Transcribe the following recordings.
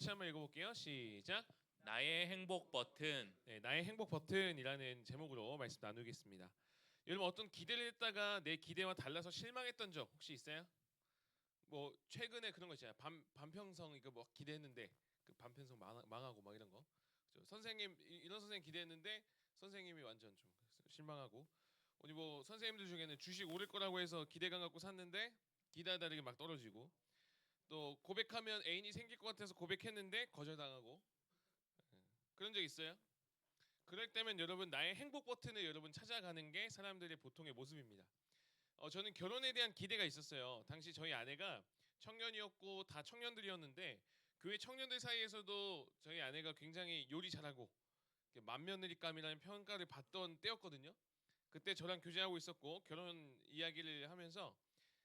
같이 한번 읽어볼게요. 시작. 나의 행복 버튼. 네, 나의 행복 버튼이라는 제목으로 말씀 나누겠습니다. 여러분 어떤 기대를 했다가 내 기대와 달라서 실망했던 적 혹시 있어요? 뭐 최근에 그런 거 있잖아요. 반평성 이거 뭐 기대했는데 그 반평성 망하고 막 이런 거. 그렇죠? 선생님 이런 선생님 기대했는데 선생님이 완전 좀 실망하고 어디 뭐 선생님들 중에는 주식 오를 거라고 해서 기대감 갖고 샀는데 기대와 다르게 막 떨어지고 또 고백하면 애인이 생길 것 같아서 고백했는데 거절당하고 그런 적 있어요? 그럴 때면 여러분 나의 행복 버튼을 여러분 찾아가는 게 사람들의 보통의 모습입니다. 저는 결혼에 대한 기대가 있었어요. 당시 저희 아내가 청년이었고 다 청년들이었는데 교회 청년들 사이에서도 저희 아내가 굉장히 요리 잘하고 맏며느리감이라는 평가를 받던 때였거든요. 그때 저랑 교제하고 있었고 결혼 이야기를 하면서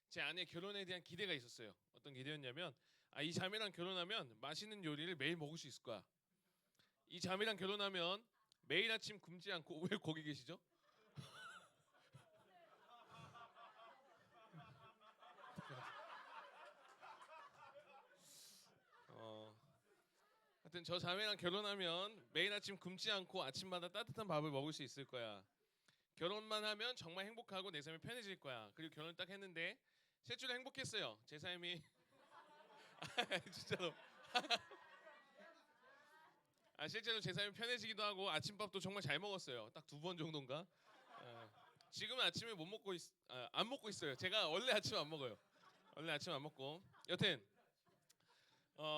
제 아내 결혼에 대한 기대가 있었어요. 어떤 기대였냐면 이 자매랑 결혼하면 맛있는 요리를 매일 먹을 수 있을 거야. 이 자매랑 결혼하면 매일 아침 굶지 않고 왜 거기 계시죠? 하여튼 저 자매랑 결혼하면 매일 아침 굶지 않고 아침마다 따뜻한 밥을 먹을 수 있을 거야. 결혼만 하면 정말 행복하고 내 삶이 편해질 거야. 그리고 결혼 딱 했는데 실제로 행복했어요. 제 삶이 진짜로 실제로 제 삶이 편해지기도 하고 아침밥도 정말 잘 먹었어요. 딱 2번 정도인가. 지금은 아침에 못 먹고 안 먹고 있어요. 제가 원래 아침 안 먹어요. 원래 아침 안 먹고. 여튼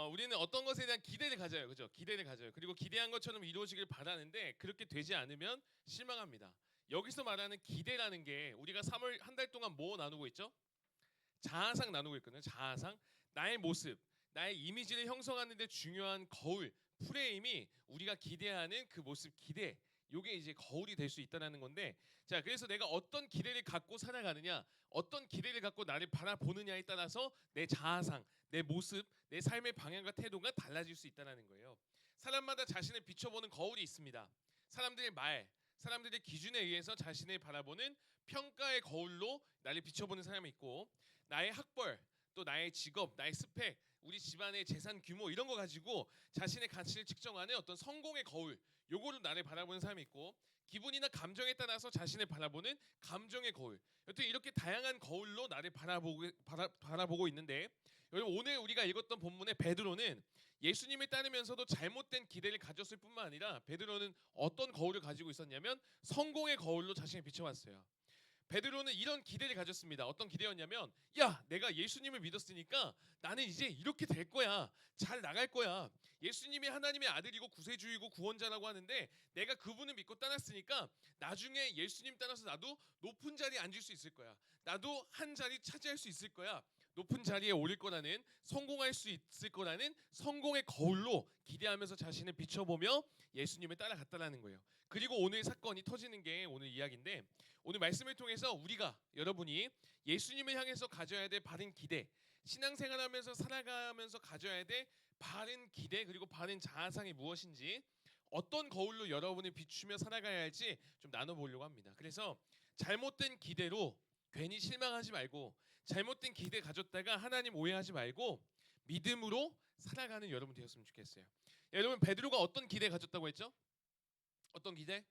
우리는 어떤 것에 대한 기대를 가져요. 그죠? 기대를 가져요. 그리고 기대한 것처럼 이루어지길 바라는데 그렇게 되지 않으면 실망합니다. 여기서 말하는 기대라는 게 우리가 3월 한 달 동안 뭐 나누고 있죠? 자아상 나누고 있거든요. 자아상. 나의 모습, 나의 이미지를 형성하는 데 중요한 거울, 프레임이 우리가 기대하는 그 모습 기대. 요게 이제 거울이 될 수 있다는 건데 자 그래서 내가 어떤 기대를 갖고 살아가느냐 어떤 기대를 갖고 나를 바라보느냐에 따라서 내 자아상 내 모습 내 삶의 방향과 태도가 달라질 수 있다는 거예요. 사람마다 자신을 비춰보는 거울이 있습니다. 사람들의 말 사람들의 기준에 의해서 자신을 바라보는 평가의 거울로 나를 비춰보는 사람이 있고 나의 학벌 또 나의 직업 나의 스펙 우리 집안의 재산 규모 이런 거 가지고 자신의 가치를 측정하는 어떤 성공의 거울 요거로 나를 바라보는 사람이 있고 기분이나 감정에 따라서 자신을 바라보는 감정의 거울 여튼 이렇게 다양한 거울로 나를 바라보고 있는데 여러분 오늘 우리가 읽었던 본문의 베드로는 예수님을 따르면서도 잘못된 기대를 가졌을 뿐만 아니라 베드로는 어떤 거울을 가지고 있었냐면 성공의 거울로 자신을 비춰봤어요. 베드로는 이런 기대를 가졌습니다. 어떤 기대였냐면 야 내가 예수님을 믿었으니까 나는 이제 이렇게 될 거야. 잘 나갈 거야. 예수님이 하나님의 아들이고 구세주이고 구원자라고 하는데 내가 그분을 믿고 따랐으니까 나중에 예수님 따라서 나도 높은 자리에 앉을 수 있을 거야. 나도 한 자리 차지할 수 있을 거야. 높은 자리에 오를 거라는 성공할 수 있을 거라는 성공의 거울로 기대하면서 자신을 비춰보며 예수님을 따라갔다라는 거예요. 그리고 오늘 사건이 터지는 게 오늘 이야기인데 오늘 말씀을 통해서 우리가 여러분이 예수님을 향해서 가져야 될 바른 기대 신앙생활하면서 살아가면서 가져야 될 바른 기대 그리고 바른 자아상이 무엇인지 어떤 거울로 여러분을 비추며 살아가야 할지 좀 나눠보려고 합니다. 그래서 잘못된 기대로 괜히 실망하지 말고 잘못된 기대 가졌다가 하나님 오해하지 말고 믿음으로 살아가는 여러분 되었으면 좋겠어요. 여러분 베드로가 어떤 기대 가졌다고 했죠? 어떤 기대?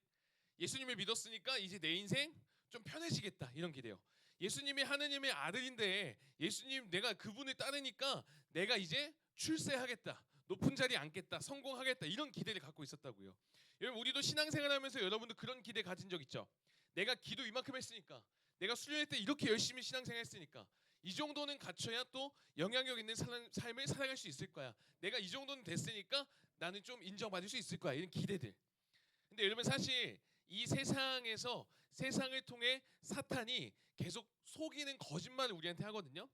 예수님을 믿었으니까 이제 내 인생 좀 편해지겠다 이런 기대요. 예수님이 하느님의 아들인데 예수님 내가 그분을 따르니까 내가 이제 출세하겠다. 높은 자리에 앉겠다. 성공하겠다. 이런 기대를 갖고 있었다고요. 여러분 우리도 신앙생활하면서 여러분도 그런 기대 가진 적 있죠? 내가 기도 이만큼 했으니까 내가 수련회 때 이렇게 열심히 신앙생활 했으니까 이 정도는 갖춰야 또 영향력 있는 삶을 살아갈 수 있을 거야. 내가 이 정도는 됐으니까 나는 좀 인정받을 수 있을 거야. 이런 기대들. 근데 여러분 사실 이 세상에서 세상을 통해 사탄이 계속 속이는 거짓말을 우리한테 하거든요.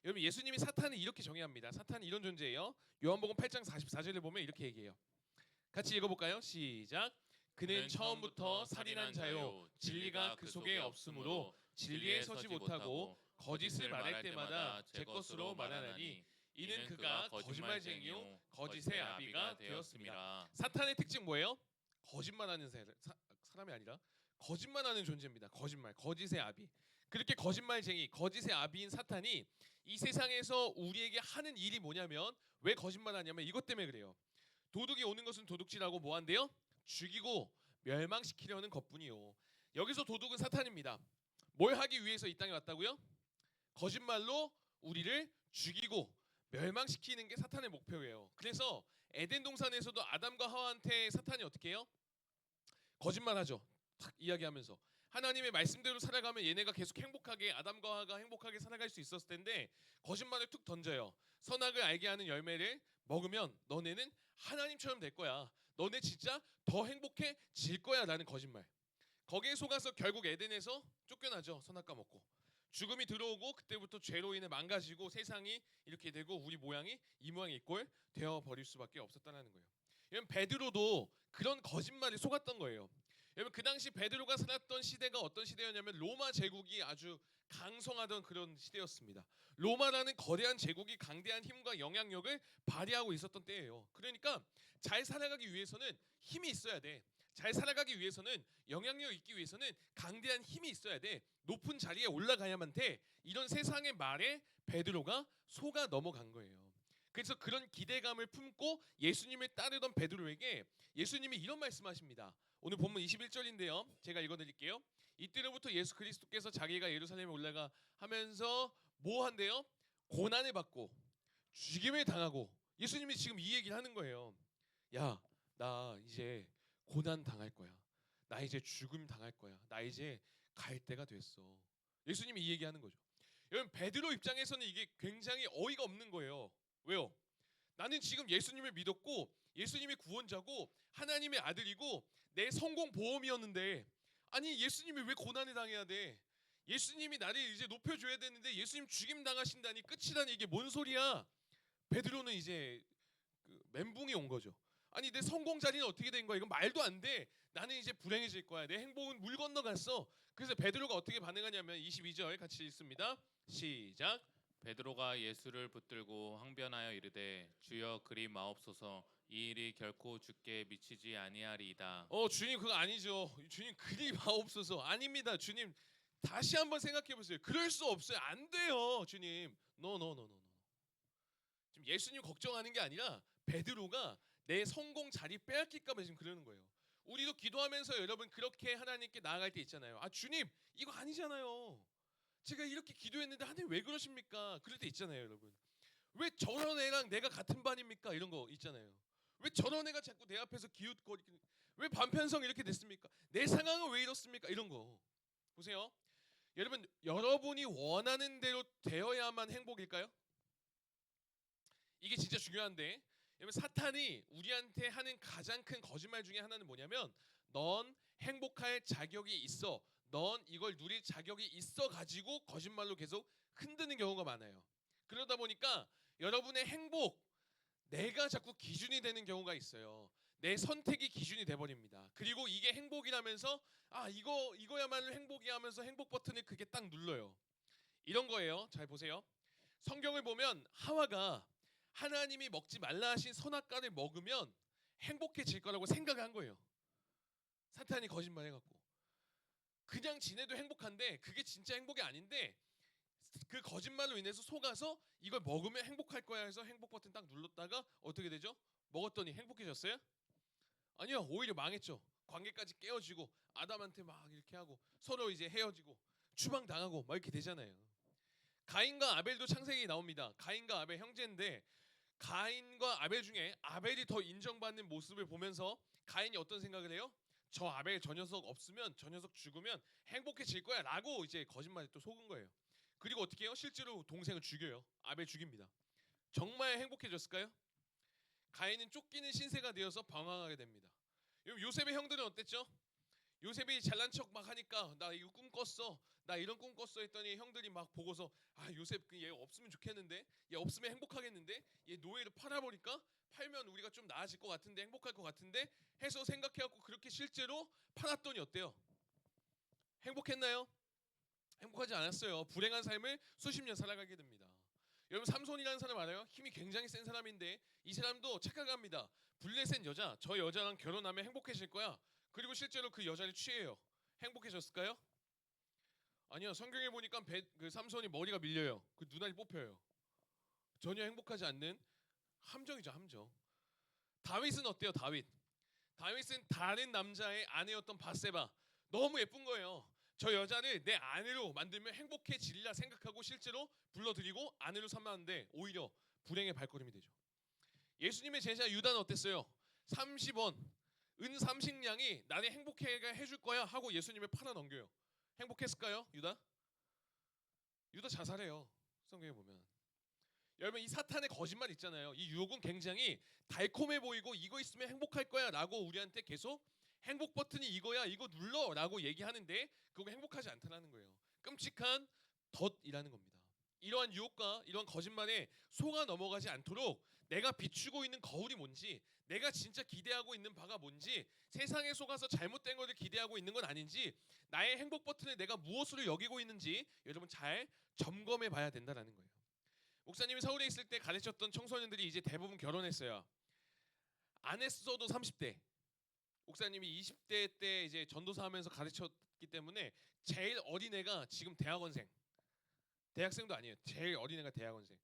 여러분 예수님이 사탄을 이렇게 정의합니다. 사탄은 이런 존재예요. 요한복음 8장 44절을 보면 이렇게 얘기해요. 같이 읽어볼까요? 시작. 그는 처음부터 살인한 자요 진리가 그 속에 없으므로 진리에 서지 못하고 거짓을 말할 때마다 제 것으로 말하나니 이는 그가 거짓말쟁이요 거짓의 아비가 되었습니다. 사탄의 특징 뭐예요? 거짓말하는 사람이 아니라 거짓말하는 존재입니다. 거짓말, 거짓의 아비. 그렇게 거짓말쟁이, 거짓의 아비인 사탄이 이 세상에서 우리에게 하는 일이 뭐냐면, 왜 거짓말하냐면 이것 때문에 그래요. 도둑이 오는 것은 도둑질하고 뭐한대요? 죽이고 멸망시키려는 것뿐이요. 여기서 도둑은 사탄입니다. 뭘 하기 위해서 이 땅에 왔다고요? 거짓말로 우리를 죽이고 멸망시키는 게 사탄의 목표예요. 그래서 에덴 동산에서도 아담과 하와한테 사탄이 어떻게 해요? 거짓말하죠. 탁 이야기하면서 하나님의 말씀대로 살아가면 얘네가 계속 행복하게, 아담과 하와가 행복하게 살아갈 수 있었을 텐데 거짓말을 툭 던져요. 선악을 알게 하는 열매를 먹으면 너네는 하나님처럼 될 거야. 너네 진짜 더 행복해질 거야 라는 거짓말. 거기에 속아서 결국 에덴에서 쫓겨나죠. 선악과 먹고. 죽음이 들어오고 그때부터 죄로 인해 망가지고 세상이 이렇게 되고 우리 모양이 이 모양이 이꼴 되어 버릴 수밖에 없었다는 거예요. 여러분 베드로도 그런 거짓말에 속았던 거예요. 여러분 그 당시 베드로가 살았던 시대가 어떤 시대였냐면 로마 제국이 아주 강성하던 그런 시대였습니다. 로마라는 거대한 제국이 강대한 힘과 영향력을 발휘하고 있었던 때예요. 그러니까 잘 살아가기 위해서는 힘이 있어야 돼. 잘 살아가기 위해서는 영향력 있기 위해서는 강대한 힘이 있어야 돼. 높은 자리에 올라가야만 돼. 이런 세상의 말에 베드로가 속아 넘어간 거예요. 그래서 그런 기대감을 품고 예수님을 따르던 베드로에게 예수님이 이런 말씀하십니다. 오늘 본문 21절인데요. 제가 읽어드릴게요. 이때로부터 예수 그리스도께서 자기가 예루살렘에 올라가 하면서 뭐 한대요? 고난을 받고 죽임을 당하고 예수님이 지금 이 얘기를 하는 거예요. 야, 나 이제 고난 당할 거야. 나 이제 죽음 당할 거야. 나 이제 갈 때가 됐어. 예수님이 이 얘기하는 거죠. 여러분 베드로 입장에서는 이게 굉장히 어이가 없는 거예요. 왜요? 나는 지금 예수님을 믿었고 예수님이 구원자고 하나님의 아들이고 내 성공 보험이었는데 아니 예수님이 왜 고난을 당해야 돼? 예수님이 나를 이제 높여줘야 되는데 예수님 죽임 당하신다니 끝이라니 이게 뭔 소리야? 베드로는 이제 그 멘붕이 온 거죠. 아니 내 성공 자리는 어떻게 된 거야? 이건 말도 안 돼. 나는 이제 불행해질 거야. 내 행복은 물 건너갔어. 그래서 베드로가 어떻게 반응하냐면 22절 같이 읽습니다. 시작. 베드로가 예수를 붙들고 항변하여 이르되 주여 그리 마옵소서 이 일이 결코 주께 미치지 아니하리이다. 주님 그거 아니죠. 주님 그리 마옵소서. 아닙니다. 주님 다시 한번 생각해 보세요. 그럴 수 없어요. 안 돼요. 주님. 노노노노노. 지금 예수님 걱정하는 게 아니라 베드로가 내 성공 자리 빼앗길까 봐 지금 그러는 거예요. 우리도 기도하면서 여러분 그렇게 하나님께 나아갈 때 있잖아요. 아 주님 이거 아니잖아요. 제가 이렇게 기도했는데 하나님 왜 그러십니까? 그럴 때 있잖아요, 여러분. 왜 저런 애랑 내가 같은 반입니까? 이런 거 있잖아요. 왜 저런 애가 자꾸 내 앞에서 기웃거리고 왜 반편성 이렇게 됐습니까? 내 상황은 왜 이렇습니까? 이런 거 보세요. 여러분 여러분이 원하는 대로 되어야만 행복일까요? 이게 진짜 중요한데 여러분 사탄이 우리한테 하는 가장 큰 거짓말 중에 하나는 뭐냐면 넌 행복할 자격이 있어. 넌 이걸 누릴 자격이 있어 가지고 거짓말로 계속 흔드는 경우가 많아요. 그러다 보니까 여러분의 행복 내가 자꾸 기준이 되는 경우가 있어요. 내 선택이 기준이 돼 버립니다. 그리고 이게 행복이라면서 아 이거야말로 행복이야 하면서 행복 버튼을 그게 딱 눌러요. 이런 거예요. 잘 보세요. 성경을 보면 하와가 하나님이 먹지 말라 하신 선악과를 먹으면 행복해질 거라고 생각을 한 거예요. 사탄이 거짓말 해갖고 그냥 지내도 행복한데 그게 진짜 행복이 아닌데 그 거짓말로 인해서 속아서 이걸 먹으면 행복할 거야 해서 행복 버튼 딱 눌렀다가 어떻게 되죠? 먹었더니 행복해졌어요? 아니요, 오히려 망했죠. 관계까지 깨어지고 아담한테 막 이렇게 하고 서로 이제 헤어지고 추방 당하고 막 이렇게 되잖아요. 가인과 아벨도 창세기 나옵니다. 가인과 아벨 형제인데 가인과 아벨 중에 아벨이 더 인정받는 모습을 보면서 가인이 어떤 생각을 해요? 저 아벨 저 녀석 없으면 저 녀석 죽으면 행복해질 거야 라고 이제 거짓말에 또 속은 거예요. 그리고 어떻게 해요? 실제로 동생을 죽여요. 아벨 죽입니다. 정말 행복해졌을까요? 가인은 쫓기는 신세가 되어서 방황하게 됩니다. 요셉의 형들은 어땠죠? 요셉이 잘난 척 막 하니까 나 이거 꿈 꿨어. 나 이런 꿈 꿨어 했더니 형들이 막 보고서 아 요셉 얘 없으면 좋겠는데 얘 없으면 행복하겠는데 얘 노예로 팔아버릴까? 팔면 우리가 좀 나아질 것 같은데 행복할 것 같은데 해서 생각해갖고 그렇게 실제로 팔았더니 어때요? 행복했나요? 행복하지 않았어요. 불행한 삶을 수십 년 살아가게 됩니다. 여러분 삼손이라는 사람 알아요? 힘이 굉장히 센 사람인데 이 사람도 착각을 합니다. 블레셋 여자, 저 여자랑 결혼하면 행복해질 거야. 그리고 실제로 그 여자를 취해요. 행복해졌을까요? 아니요, 성경에 보니까 그 삼손이 머리가 밀려요. 그 눈알이 뽑혀요. 전혀 행복하지 않는 함정이죠, 함정. 다윗은 어때요, 다윗? 다윗은 다른 남자의 아내였던 바세바 너무 예쁜 거예요. 저 여자를 내 아내로 만들면 행복해지리라 생각하고 실제로 불러들이고 아내로 삼았는데 오히려 불행의 발걸음이 되죠. 예수님의 제자 유다는 어땠어요? 30원 은 30냥이 나를 행복하게 해줄 거야 하고 예수님을 팔아 넘겨요. 행복했을까요, 유다? 유다 자살해요. 성경에 보면. 여러분, 이 사탄의 거짓말 있잖아요. 이 유혹은 굉장히 달콤해 보이고 이거 있으면 행복할 거야라고 우리한테 계속 행복 버튼이 이거야, 이거 눌러라고 얘기하는데 그거 행복하지 않다라는 거예요. 끔찍한 덫이라는 겁니다. 이러한 유혹과 이러한 거짓말에 속아 넘어가지 않도록 내가 비추고 있는 거울이 뭔지, 내가 진짜 기대하고 있는 바가 뭔지, 세상에 속아서 잘못된 것을 기대하고 있는 건 아닌지, 나의 행복 버튼을 내가 무엇으로 여기고 있는지 여러분 잘 점검해 봐야 된다라는 거예요. 목사님이 서울에 있을 때 가르쳤던 청소년들이 이제 대부분 결혼했어요. 안 했어도 30대. 목사님이 20대 때 이제 전도사 하면서 가르쳤기 때문에 제일 어린애가 지금 대학원생. 대학생도 아니에요. 제일 어린애가 대학원생.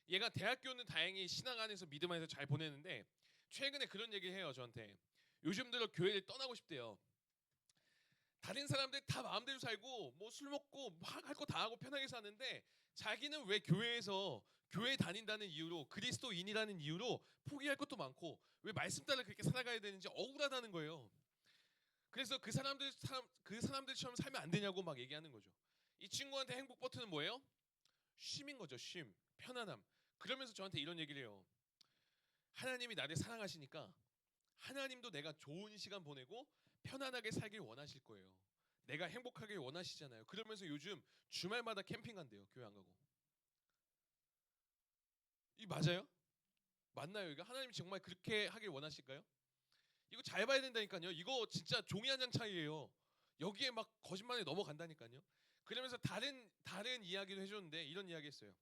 얘가 대학교는 다행히 신앙 안에서 믿음 안에서 잘 보내는데 최근에 그런 얘기를 해요, 저한테. 요즘 들어 교회를 떠나고 싶대요. 다른 사람들 다 마음대로 살고 뭐 술 먹고 막 할 거 다 하고 편하게 사는데 자기는 왜 교회에서 교회 다닌다는 이유로 그리스도인이라는 이유로 포기할 것도 많고 왜 말씀 따라 그렇게 살아가야 되는지 억울하다는 거예요. 그래서 그 사람들처럼 살면 안 되냐고 막 얘기하는 거죠. 이 친구한테 행복 버튼은 뭐예요? 쉼인 거죠. 쉼, 편안함. 그러면서 저한테 이런 얘기를 해요. 하나님이 나를 사랑하시니까 하나님도 내가 좋은 시간 보내고 편안하게 살길 원하실 거예요. 내가 행복하길 원하시잖아요. 그러면서 요즘 주말마다 캠핑 간대요. 교회 안 가고. 이 맞아요? 맞나요? 이거 하나님 정말 그렇게 하길 원하실까요? 이거 잘 봐야 된다니까요. 이거 진짜 종이 한 장 차이예요. 여기에 막 거짓말에 넘어간다니까요. 그러면서 다른 이야기를 해줬는데 이런 이야기했어요.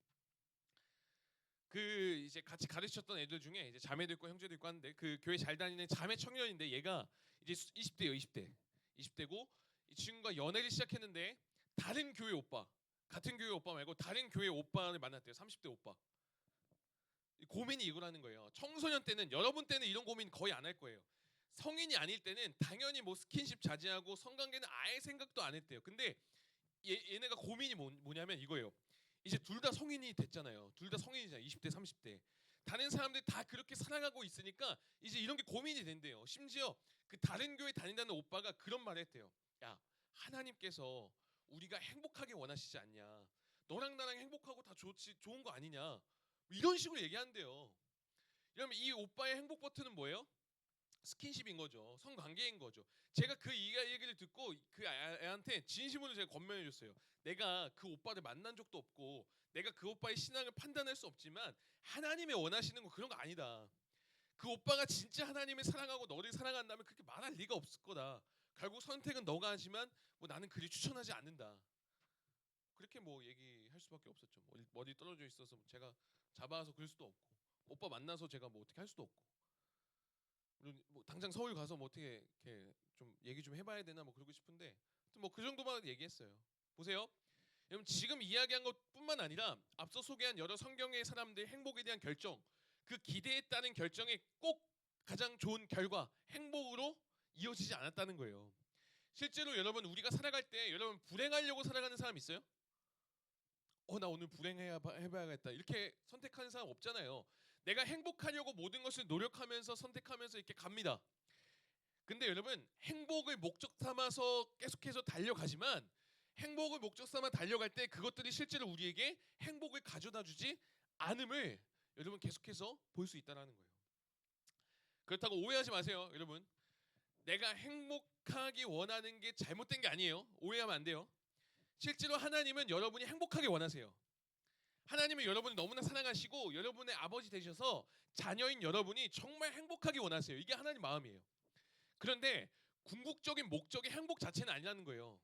그 이제 같이 가르쳤던 애들 중에 이제 자매도 있고 형제도 있고 하는데 그 교회 잘 다니는 자매 청년인데 얘가 이제 20대예요. 20대고 이 친구가 연애를 시작했는데 다른 교회 오빠, 같은 교회 오빠 말고 다른 교회 오빠를 만났대요. 30대 오빠. 고민이 이거라는 거예요. 청소년 때는 여러분 때는 이런 고민 거의 안 할 거예요. 성인이 아닐 때는 당연히 뭐 스킨십 자제하고 성관계는 아예 생각도 안 했대요. 근데 얘네가 고민이 뭐냐면 이거예요. 이제 둘 다 성인이 됐잖아요. 둘 다 성인이잖아요. 20대, 30대. 다른 사람들 다 그렇게 살아가고 있으니까 이제 이런 게 고민이 된대요. 심지어 그 다른 교회 다닌다는 오빠가 그런 말을 했대요. 야, 하나님께서 우리가 행복하게 원하시지 않냐? 너랑 나랑 행복하고 다 좋은 거 아니냐? 이런 식으로 얘기한대요. 그러면 이 오빠의 행복 버튼은 뭐예요? 스킨십인 거죠. 성관계인 거죠. 제가 그 얘기를 듣고 그 애한테 진심으로 제가 권면해 줬어요. 내가 그 오빠를 만난 적도 없고 내가 그 오빠의 신앙을 판단할 수 없지만 하나님이 원하시는 거 그런 거 아니다. 그 오빠가 진짜 하나님을 사랑하고 너를 사랑한다면 그렇게 말할 리가 없을 거다. 결국 선택은 너가 하지만 뭐 나는 그리 추천하지 않는다. 그렇게 뭐 얘기할 수밖에 없었죠. 머리 떨어져 있어서 제가 잡아서 그럴 수도 없고 오빠 만나서 제가 뭐 어떻게 할 수도 없고 물론 뭐 당장 서울 가서 뭐 어떻게 이렇게 좀 얘기 좀 해봐야 되나 뭐 그러고 싶은데 뭐 그 정도만 얘기했어요. 보세요. 여러분 지금 이야기한 것뿐만 아니라 앞서 소개한 여러 성경의 사람들의 행복에 대한 결정, 그 기대에 따른 결정이 꼭 가장 좋은 결과, 행복으로 이어지지 않았다는 거예요. 실제로 여러분 우리가 살아갈 때 여러분 불행하려고 살아가는 사람 있어요? 나 오늘 해봐야겠다 이렇게 선택하는 사람 없잖아요. 내가 행복하려고 모든 것을 노력하면서 선택하면서 이렇게 갑니다. 근데 여러분 행복을 목적 삼아서 계속해서 달려가지만 행복을 목적 삼아 달려갈 때 그것들이 실제로 우리에게 행복을 가져다 주지 않음을 여러분 계속해서 볼 수 있다는 거예요. 그렇다고 오해하지 마세요. 여러분 내가 행복하기 원하는 게 잘못된 게 아니에요. 오해하면 안 돼요. 실제로 하나님은 여러분이 행복하게 원하세요. 하나님은 여러분을 너무나 사랑하시고 여러분의 아버지 되셔서 자녀인 여러분이 정말 행복하게 원하세요. 이게 하나님 마음이에요. 그런데 궁극적인 목적이 행복 자체는 아니라는 거예요.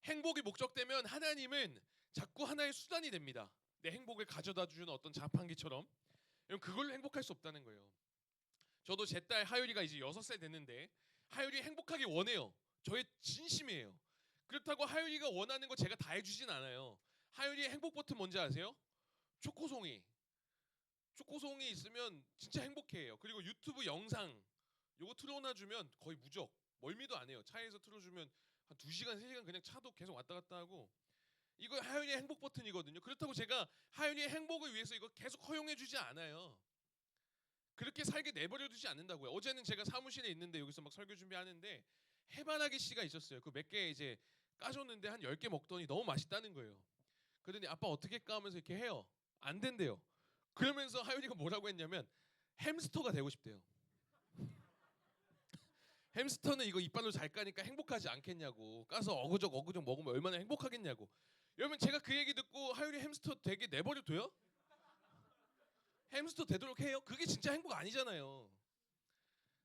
행복이 목적되면 하나님은 자꾸 하나의 수단이 됩니다. 내 행복을 가져다 주는 어떤 자판기처럼. 그걸로 행복할 수 없다는 거예요. 저도 제 딸 하율이가 이제 6살 됐는데 하율이 행복하게 원해요. 저의 진심이에요. 그렇다고 하윤이가 원하는 거 제가 다 해주진 않아요. 하윤이의 행복 버튼 뭔지 아세요? 초코송이. 초코송이 있으면 진짜 행복해해요. 그리고 유튜브 영상 요거 틀어놔주면 거의 무적. 멀미도 안 해요. 차에서 틀어주면 한 2시간, 3시간 그냥 차도 계속 왔다 갔다 하고 이거 하윤이의 행복 버튼이거든요. 그렇다고 제가 하윤이의 행복을 위해서 이거 계속 허용해주지 않아요. 그렇게 살게 내버려두지 않는다고요. 어제는 제가 사무실에 있는데 여기서 막 설교 준비하는데 해바라기 씨가 있었어요. 그 몇 개 이제 까줬는데 한 10개 먹더니 너무 맛있다는 거예요. 그러더니 아빠 어떻게 까면서 이렇게 해요. 안 된대요. 그러면서 하윤이가 뭐라고 했냐면 햄스터가 되고 싶대요. 햄스터는 이거 이빨로 잘 까니까 행복하지 않겠냐고. 까서 어그적 먹으면 얼마나 행복하겠냐고. 여러분 제가 그 얘기 듣고 하윤이 햄스터 되게 내버려둬요? 햄스터 되도록 해요? 그게 진짜 행복 아니잖아요.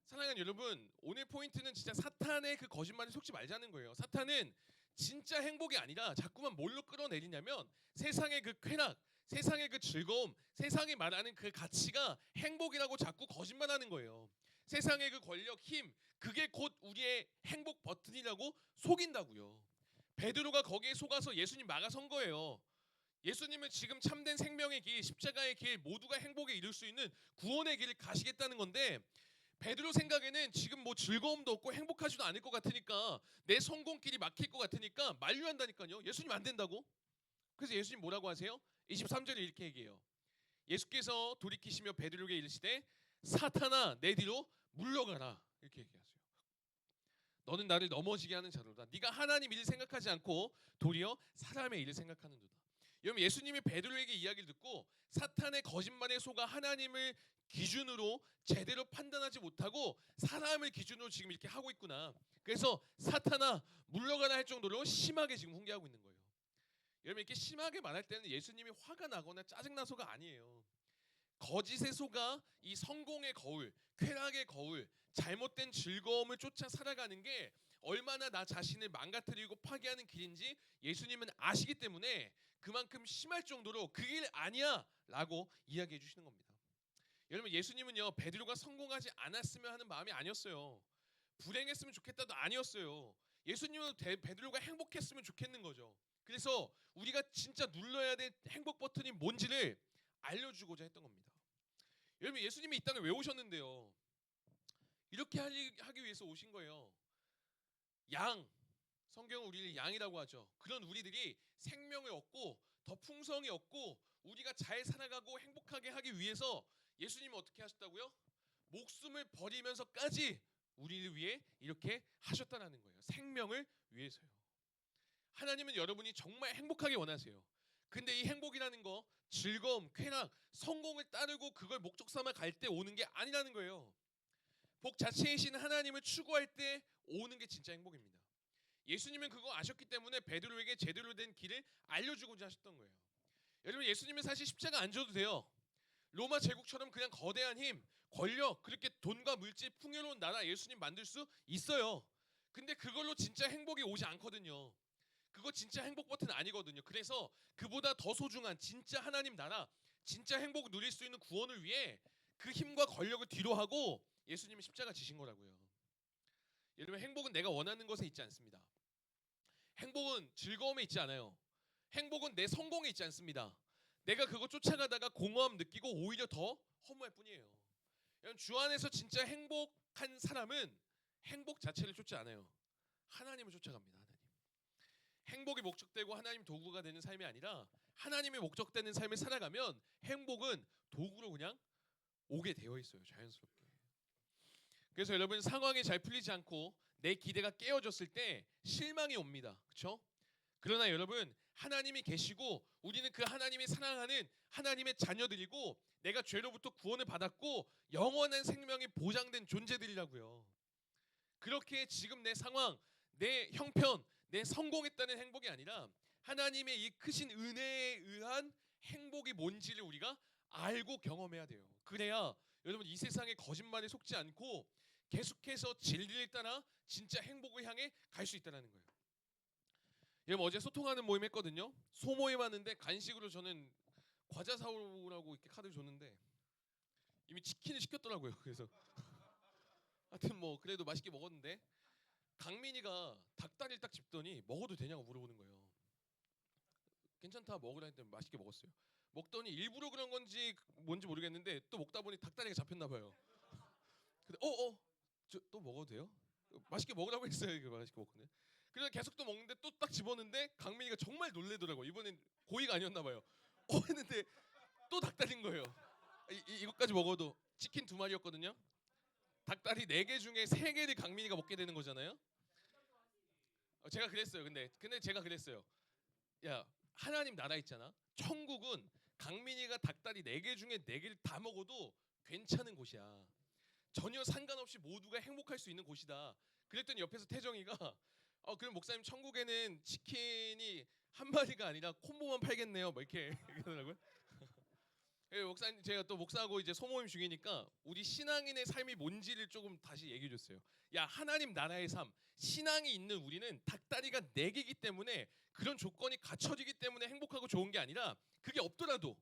사랑하는 여러분, 오늘 포인트는 진짜 사탄의 그 거짓말에 속지 말자는 거예요. 사탄은 진짜 행복이 아니라 자꾸만 뭘로 끌어내리냐면 세상의 그 쾌락, 세상의 그 즐거움, 세상이 말하는 그 가치가 행복이라고 자꾸 거짓말하는 거예요. 세상의 그 권력, 힘, 그게 곧 우리의 행복 버튼이라고 속인다고요. 베드로가 거기에 속아서 예수님 막아선 거예요. 예수님은 지금 참된 생명의 길, 십자가의 길, 모두가 행복에 이룰 수 있는 구원의 길을 가시겠다는 건데 베드로 생각에는 지금 뭐 즐거움도 없고 행복하지도 않을 것 같으니까 내 성공길이 막힐 것 같으니까 만류한다니까요. 예수님 안 된다고. 그래서 예수님 뭐라고 하세요? 23절에 이렇게 얘기해요. 예수께서 돌이키시며 베드로에게 이르시되 사탄아 내 뒤로 물러가라 이렇게 얘기하세요. 너는 나를 넘어지게 하는 자로다. 네가 하나님 일을 생각하지 않고 도리어 사람의 일을 생각하는도다. 여러분 예수님이 베드로에게 이야기를 듣고 사탄의 거짓말에 속아 하나님을 기준으로 제대로 판단하지 못하고 사람을 기준으로 지금 이렇게 하고 있구나. 그래서 사탄아 물러가라 할 정도로 심하게 지금 훈계하고 있는 거예요. 여러분 이렇게 심하게 말할 때는 예수님이 화가 나거나 짜증나서가 아니에요. 거짓의 속아 이 성공의 거울, 쾌락의 거울, 잘못된 즐거움을 쫓아 살아가는 게 얼마나 나 자신을 망가뜨리고 파괴하는 길인지 예수님은 아시기 때문에 그만큼 심할 정도로 그 길 아니야 라고 이야기해 주시는 겁니다. 여러분 예수님은요 베드로가 성공하지 않았으면 하는 마음이 아니었어요. 불행했으면 좋겠다도 아니었어요. 예수님은 베드로가 행복했으면 좋겠는 거죠. 그래서 우리가 진짜 눌러야 될 행복 버튼이 뭔지를 알려주고자 했던 겁니다. 여러분 예수님이 이 땅에 왜 오셨는데요? 이렇게 하기 위해서 오신 거예요. 양, 성경은 우리를 양이라고 하죠. 그런 우리들이 생명을 얻고 더 풍성히 얻고 우리가 잘 살아가고 행복하게 하기 위해서 예수님은 어떻게 하셨다고요? 목숨을 버리면서까지 우리를 위해 이렇게 하셨다는 거예요. 생명을 위해서요. 하나님은 여러분이 정말 행복하게 원하세요. 근데 이 행복이라는 거 즐거움, 쾌락, 성공을 따르고 그걸 목적 삼아 갈 때 오는 게 아니라는 거예요. 복 자체이신 하나님을 추구할 때 오는 게 진짜 행복입니다. 예수님은 그거 아셨기 때문에 베드로에게 제대로 된 길을 알려주고자 하셨던 거예요. 여러분 예수님은 사실 십자가 안 져도 돼요. 로마 제국처럼 그냥 거대한 힘, 권력, 그렇게 돈과 물질, 풍요로운 나라 예수님 만들 수 있어요. 근데 그걸로 진짜 행복이 오지 않거든요. 그거 진짜 행복 버튼 아니거든요. 그래서 그보다 더 소중한 진짜 하나님 나라, 진짜 행복을 누릴 수 있는 구원을 위해 그 힘과 권력을 뒤로 하고 예수님이 십자가 지신 거라고요. 여러분 행복은 내가 원하는 것에 있지 않습니다. 행복은 즐거움에 있지 않아요. 행복은 내 성공에 있지 않습니다. 내가 그거 쫓아가다가 공허함 느끼고 오히려 더 허무할 뿐이에요. 여러분 주 안에서 진짜 행복한 사람은 행복 자체를 쫓지 않아요. 하나님을 쫓아갑니다. 하나님. 행복이 목적되고 하나님 도구가 되는 삶이 아니라 하나님의 목적되는 삶을 살아가면 행복은 도구로 그냥 오게 되어 있어요. 자연스럽게. 그래서 여러분 상황이 잘 풀리지 않고 내 기대가 깨어졌을 때 실망이 옵니다. 그렇죠? 그러나 여러분 하나님이 계시고 우리는 그 하나님이 사랑하는 하나님의 자녀들이고 내가 죄로부터 구원을 받았고 영원한 생명이 보장된 존재들이라고요. 그렇게 지금 내 상황, 내 형편, 내 성공했다는 행복이 아니라 하나님의 이 크신 은혜에 의한 행복이 뭔지를 우리가 알고 경험해야 돼요. 그래야 여러분 이 세상의 거짓말에 속지 않고 계속해서 진리를 따라 진짜 행복을 향해 갈 수 있다는 거예요. 여러분 어제 소통하는 모임 했거든요. 소모임 하는데 간식으로 저는 과자 사오라고 이렇게 카드를 줬는데 이미 치킨을 시켰더라고요. 그래서 하여튼 뭐 그래도 맛있게 먹었는데 강민이가 닭다리를 딱 집더니 먹어도 되냐고 물어보는 거예요. 괜찮다 먹으라 했더니 맛있게 먹었어요. 먹더니 일부러 그런 건지 뭔지 모르겠는데 또 먹다 보니 닭다리가 잡혔나 봐요. 근데 저 또 먹어도 돼요? 맛있게 먹으라고 했어요. 이거 맛있게 먹거든요. 그래서 계속 또 먹는데 또 딱 집었는데 강민이가 정말 놀래더라고. 이번엔 고의가 아니었나 봐요. 했는데 또 닭다리인 거예요. 이것까지 먹어도 치킨 2마리였거든요. 닭다리 4개 중에 3개를 강민이가 먹게 되는 거잖아요. 제가 그랬어요. 근데 제가 그랬어요. 야, 하나님 나라 있잖아. 천국은 강민이가 닭다리 4개 중에 4개를 다 먹어도 괜찮은 곳이야. 전혀 상관없이 모두가 행복할 수 있는 곳이다. 그랬더니 옆에서 태정이가 그럼 목사님 천국에는 치킨이 한 마리가 아니라 콤보만 팔겠네요. 뭐 이렇게 얘기하더라고요. 목사님 제가 또 목사하고 이제 소모임 중이니까 우리 신앙인의 삶이 뭔지를 조금 다시 얘기해 줬어요. 야, 하나님 나라의 삶, 신앙이 있는 우리는 닭다리가 4개이기 때문에 그런 조건이 갖춰지기 때문에 행복하고 좋은 게 아니라 그게 없더라도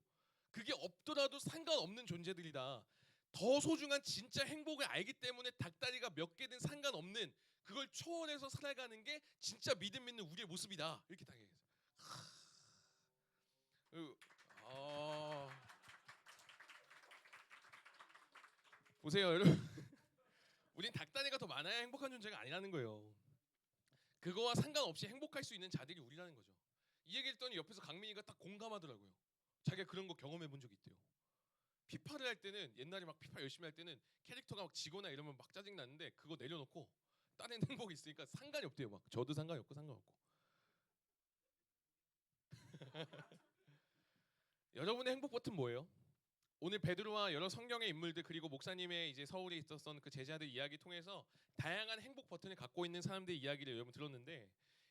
상관없는 존재들이다. 더 소중한 진짜 행복을 알기 때문에 닭다리가 몇 개든 상관없는 그걸 초월해서 살아가는 게 진짜 믿음 있는 우리의 모습이다. 이렇게 딱 얘기했어요. 보세요, 여러분. 우린 닭다리가 더 많아야 행복한 존재가 아니라는 거예요. 그거와 상관없이 행복할 수 있는 자들이 우리라는 거죠. 이 얘기를 했더니 옆에서 강민이가 딱 공감하더라고요. 자기가 그런 거 경험해 본 적이 있대요. 피파를 할 때는 옛날에 막 피파 열심히 할 때는 캐릭터가 막 지거나 이러면 막 짜증 나는데 그거 내려놓고 다른 행복이 있으니까 상관이 없대요. 막 저도 상관이 없고 상관없고. 여러분의 행복 버튼 뭐예요? 오늘 베드로와 여러 성경의 인물들 그리고 목사님의 이제 서울에 있었던 그 제자들 이야기 통해서 다양한 행복 버튼을 갖고 있는 사람들의 이야기를 여러분 들었는데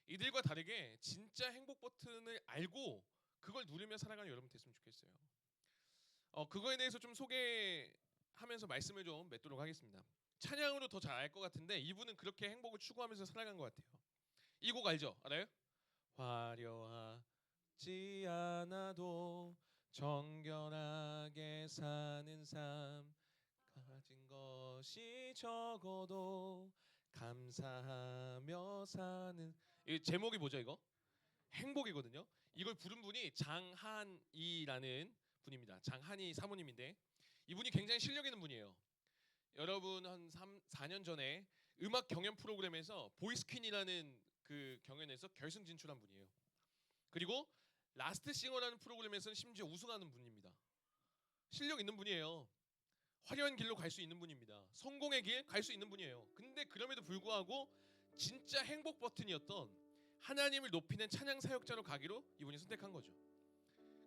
이들과 다르게 진짜 행복 버튼을 알고 그걸 누리며 살아가는 여러분 됐으면 좋겠어요. 그거에 대해서 좀 소개하면서 말씀을 좀 맺도록 하겠습니다. 찬양으로 더 잘 알 것 같은데 이분은 그렇게 행복을 추구하면서 살아간 것 같아요. 이 곡 알죠? 알아요? 화려하지 않아도 정결하게 사는 삶 가진 것이 적어도 감사하며 사는 이 제목이 뭐죠 이거? 행복이거든요. 이걸 부른 분이 장한이라는 분입니다. 장한이 사모님인데 이분이 굉장히 실력 있는 분이에요. 여러분 한 4년 전에 음악 경연 프로그램에서 보이스퀸이라는 그 경연에서 결승 진출한 분이에요. 그리고 라스트 싱어라는 프로그램에서는 심지어 우승하는 분입니다. 실력 있는 분이에요. 화려한 길로 갈 수 있는 분입니다. 성공의 길 갈 수 있는 분이에요. 근데 그럼에도 불구하고 진짜 행복 버튼이었던 하나님을 높이는 찬양 사역자로 가기로 이분이 선택한 거죠.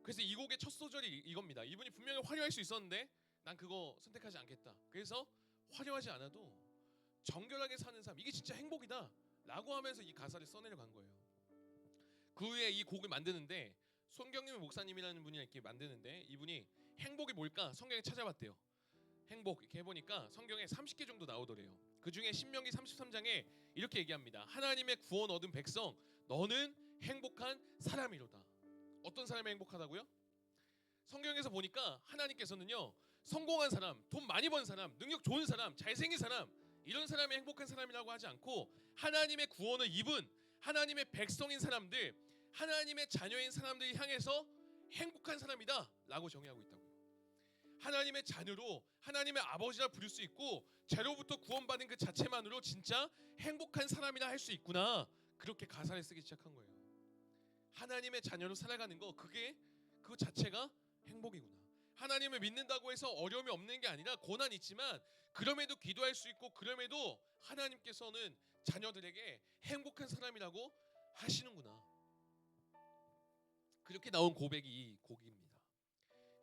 그래서 이 곡의 첫 소절이 이겁니다. 이분이 분명히 화려할 수 있었는데 난 그거 선택하지 않겠다. 그래서 화려하지 않아도 정결하게 사는 삶 이게 진짜 행복이다 라고 하면서 이 가사를 써내려 간 거예요. 그 후에 이 곡을 만드는데 손경림 목사님이라는 분이 이렇게 만드는데 이분이 행복이 뭘까 성경에 찾아봤대요. 행복 이렇게 해보니까 성경에 30개 정도 나오더래요. 그 중에 신명기 33장에 이렇게 얘기합니다. 하나님의 구원 얻은 백성 너는 행복한 사람이로다. 어떤 사람이 행복하다고요? 성경에서 보니까 하나님께서는요 성공한 사람, 돈 많이 번 사람, 능력 좋은 사람, 잘생긴 사람 이런 사람이 행복한 사람이라고 하지 않고 하나님의 구원을 입은 하나님의 백성인 사람들, 하나님의 자녀인 사람들이 향해서 행복한 사람이다 라고 정의하고 있다고요. 하나님의 자녀로 하나님의 아버지라 부를 수 있고 죄로부터 구원받은 그 자체만으로 진짜 행복한 사람이라 할 수 있구나. 그렇게 가사를 쓰기 시작한 거예요. 하나님의 자녀로 살아가는 거 그거 자체가 행복이구나. 하나님을 믿는다고 해서 어려움이 없는 게 아니라 고난이 있지만 그럼에도 기도할 수 있고 그럼에도 하나님께서는 자녀들에게 행복한 사람이라고 하시는구나. 그렇게 나온 고백이 이 곡입니다.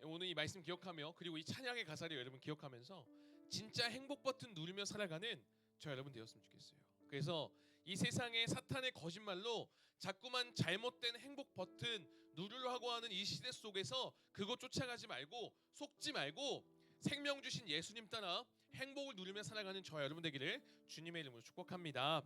오늘 이 말씀 기억하며 그리고 이 찬양의 가사를 여러분 기억하면서 진짜 행복 버튼 누르며 살아가는 저 여러분 되었으면 좋겠어요. 그래서 이 세상의 사탄의 거짓말로 자꾸만 잘못된 행복 버튼 누르려고 하는 이 시대 속에서 그거 쫓아가지 말고 속지 말고 생명 주신 예수님 따라 행복을 누리며 살아가는 저 여러분 되기를 주님의 이름으로 축복합니다.